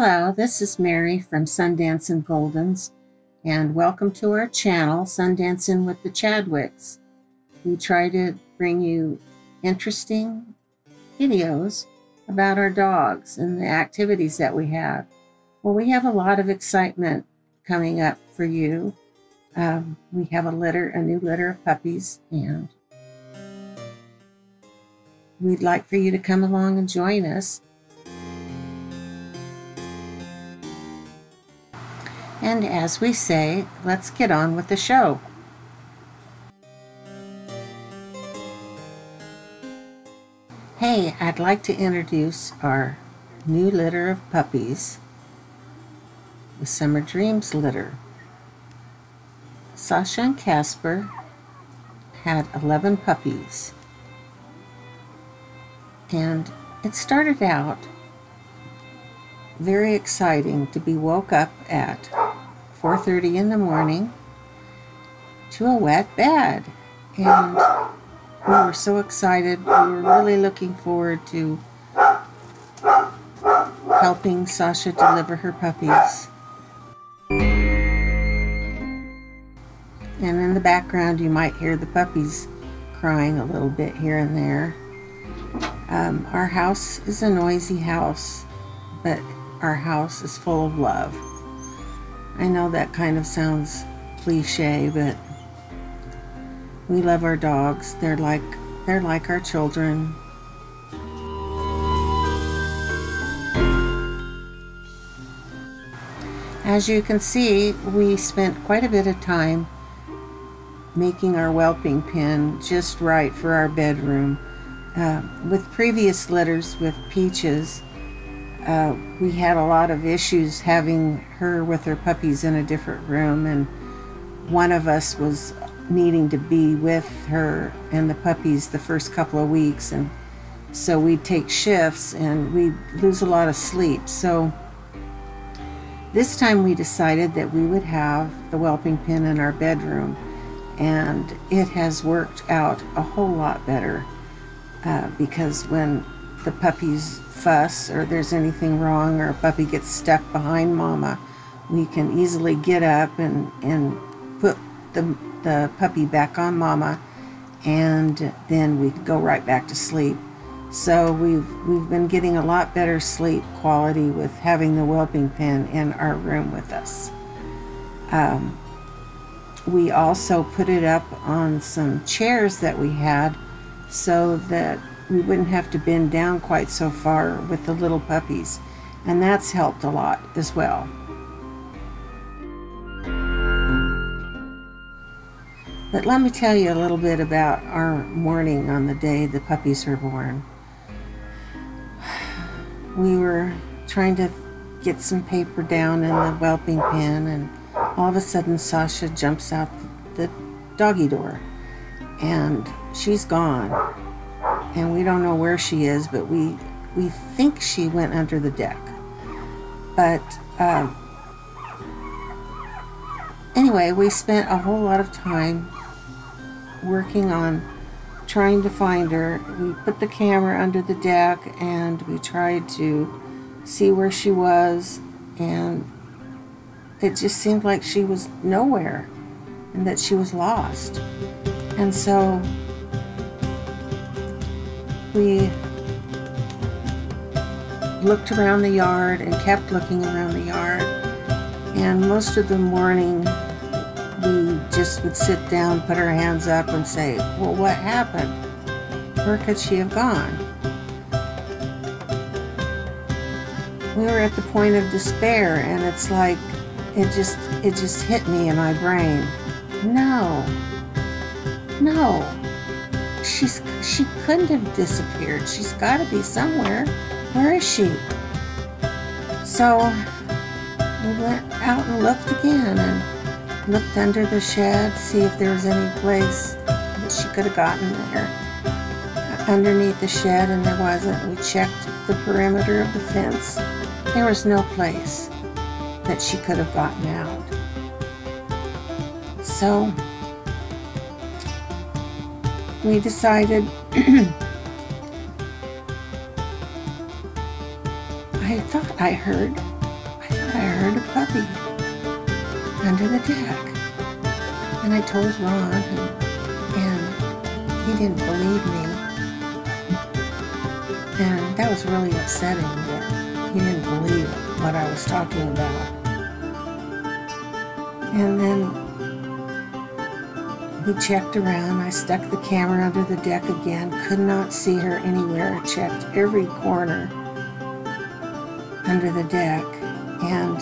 Hello, this is Mary from Sundancin' Goldens, and welcome to our channel, Sundancin' with the Chadwicks. We try to bring you interesting videos about our dogs and the activities that we have. Well, we have a lot of excitement coming up for you. We have a new litter of puppies, and we'd like for you to come along and join us. And as we say, let's get on with the show. Hey, I'd like to introduce our new litter of puppies, the Summer Dreams litter. Sasha and Casper had 11 puppies, and it started out very exciting to be woke up at 4:30 in the morning to a wet bed, and we were so excited. We were really looking forward to helping Sasha deliver her puppies. And in the background you might hear the puppies crying a little bit here and there. Our house is a noisy house, but our house is full of love. I know that kind of sounds cliche, but we love our dogs. They're like our children. As you can see, we spent quite a bit of time making our whelping pen just right for our bedroom. With previous litters with Peaches, we had a lot of issues having her with her puppies in a different room, and one of us was needing to be with her and the puppies the first couple of weeks, and so we'd take shifts and we'd lose a lot of sleep. So this time we decided that we would have the whelping pen in our bedroom, and it has worked out a whole lot better, because when the puppies fuss or there's anything wrong or a puppy gets stuck behind mama, we can easily get up and put the puppy back on mama, and then we go right back to sleep. So we've been getting a lot better sleep quality with having the whelping pen in our room with us. We also put it up on some chairs that we had so that we wouldn't have to bend down quite so far with the little puppies, and that's helped a lot as well. But let me tell you a little bit about our morning on the day the puppies were born. We were trying to get some paper down in the whelping pen, and all of a sudden Sasha jumps out the doggy door, and she's gone. And we don't know where she is, but we think she went under the deck. But anyway, we spent a whole lot of time working on trying to find her. We put the camera under the deck and we tried to see where she was, and it just seemed like she was nowhere and that she was lost. And so we looked around the yard and kept looking around the yard, and most of the morning we just would sit down, put our hands up and say, well, what happened? Where could she have gone? We were at the point of despair, and it's like it just hit me in my brain. No, she couldn't have disappeared. She's got to be somewhere. Where is she? So we went out and looked again, and looked under the shed, see if there was any place that she could have gotten there underneath the shed, and there wasn't. We checked the perimeter of the fence. There was no place that she could have gotten out. So we decided I thought I heard I heard a puppy under the deck. And I told Ron, and he didn't believe me. And that was really upsetting that he didn't believe what I was talking about. And then we checked around. I stuck the camera under the deck again. Could not see her anywhere. I checked every corner under the deck. And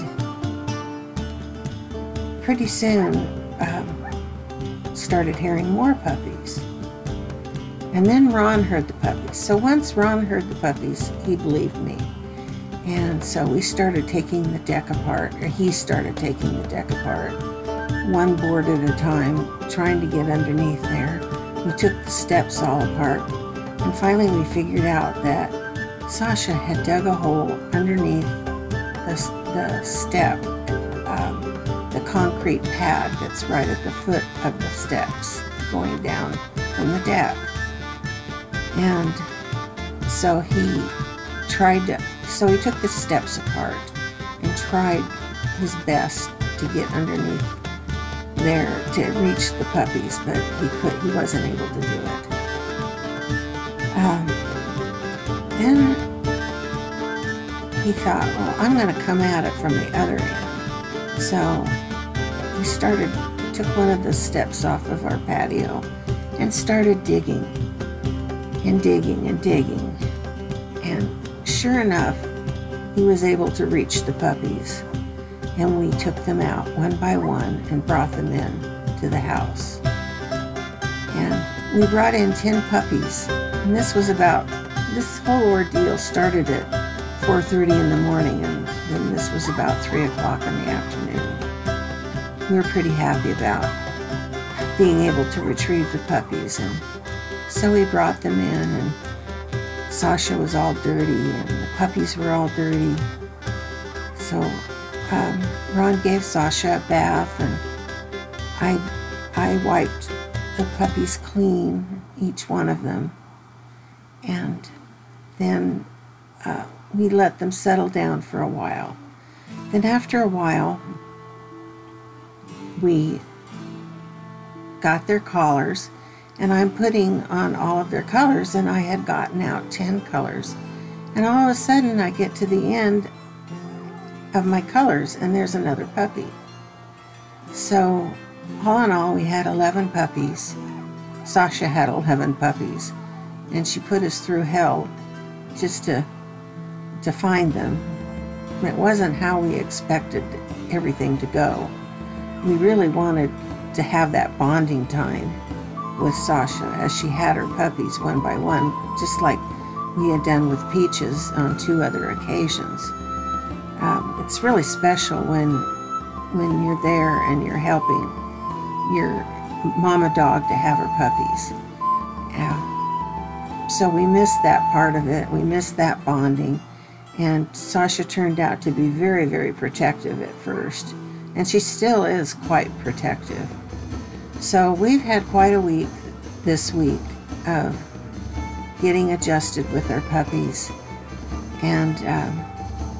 pretty soon, started hearing more puppies. And then Ron heard the puppies. So once Ron heard the puppies, he believed me. And so we started taking the deck apart, or he started taking the deck apart, one board at a time, trying to get underneath there. We took the steps all apart, and finally we figured out that Sasha had dug a hole underneath the step, the concrete pad that's right at the foot of the steps going down from the deck. And so he took the steps apart and tried his best to get underneath there to reach the puppies, but he wasn't able to do it. Then he thought, well, I'm going to come at it from the other end. So he took one of the steps off of our patio and started digging and digging and digging. And sure enough, he was able to reach the puppies. And we took them out one by one and brought them in to the house. And we brought in 10 puppies. And this whole ordeal started at 4:30 in the morning, and then this was about 3 o'clock in the afternoon. We were pretty happy about being able to retrieve the puppies, and so we brought them in, and Sasha was all dirty, and the puppies were all dirty. So Ron gave Sasha a bath, and I wiped the puppies clean, each one of them, and then we let them settle down for a while. Then after a while, we got their collars, and I'm putting on all of their colors, and I had gotten out 10 colors. And all of a sudden, I get to the end of my colors, and there's another puppy. So all in all, we had 11 puppies. Sasha had 11 puppies, and she put us through hell just to find them. It wasn't how we expected everything to go. We really wanted to have that bonding time with Sasha as she had her puppies one by one, just like we had done with Peaches on 2 other occasions. It's really special when you're there and you're helping your mama dog to have her puppies. So we missed that part of it. We missed that bonding. And Sasha turned out to be very, very protective at first. And she still is quite protective. So we've had quite a week this week of getting adjusted with our puppies. And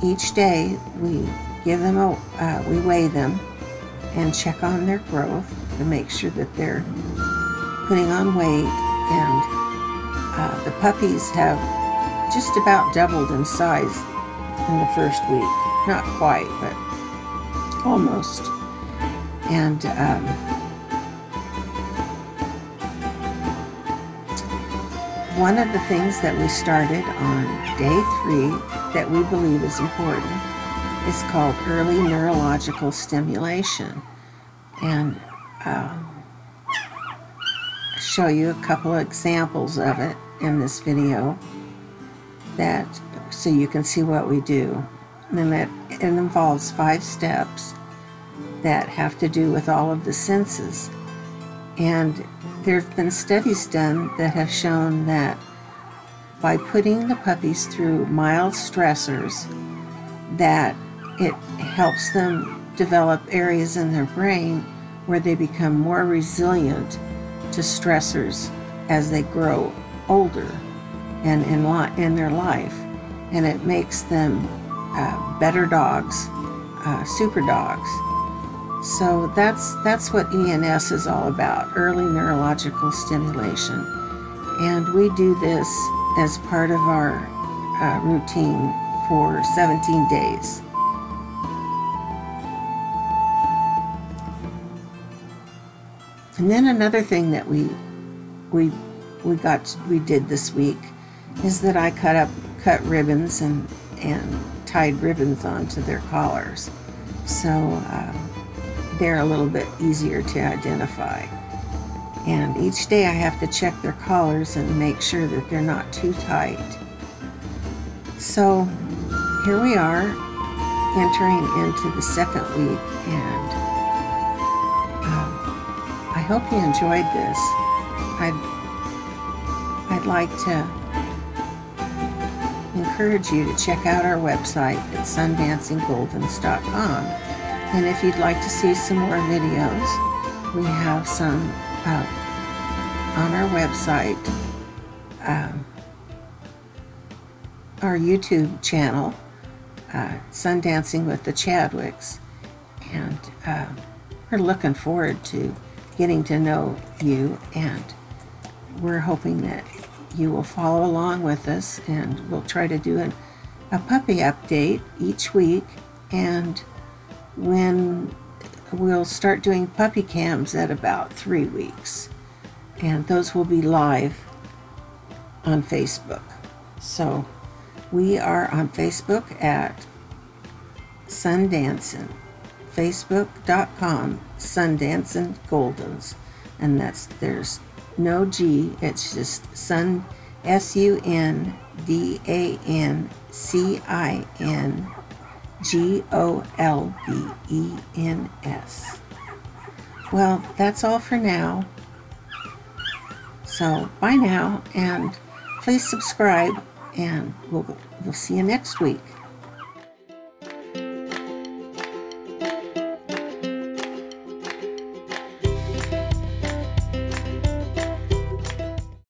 each day we give them we weigh them and check on their growth to make sure that they're putting on weight. And the puppies have just about doubled in size in the first week. Not quite, but almost. And one of the things that we started on day 3 that we believe is important is called early neurological stimulation. And I'll show you a couple of examples of it in this video, so you can see what we do. And it involves 5 steps that have to do with all of the senses. And there have been studies done that have shown that by putting the puppies through mild stressors, that it helps them develop areas in their brain where they become more resilient to stressors as they grow older and in their life. And it makes them better dogs, super dogs. So that's what ENS is all about, early neurological stimulation. And we do this as part of our routine for 17 days. And then another thing that we did this week is that I cut ribbons and tied ribbons onto their collars, so they're a little bit easier to identify. And each day I have to check their collars and make sure that they're not too tight. So here we are, entering into the second week, and I hope you enjoyed this. I'd like to encourage you to check out our website at sundancinggoldens.com. And if you'd like to see some more videos, we have some on our website, our YouTube channel, Sundancing with the Chadwicks. And we're looking forward to getting to know you, and we're hoping that you will follow along with us, and we'll try to do a puppy update each week, and when we'll start doing puppy cams at about 3 weeks, and those will be live on Facebook. So we are on Facebook at Sundancing, facebook.com Sundancing and there's no G, it's just Sundancinggoldens. Well, that's all for now. So bye now, and please subscribe, and we'll see you next week.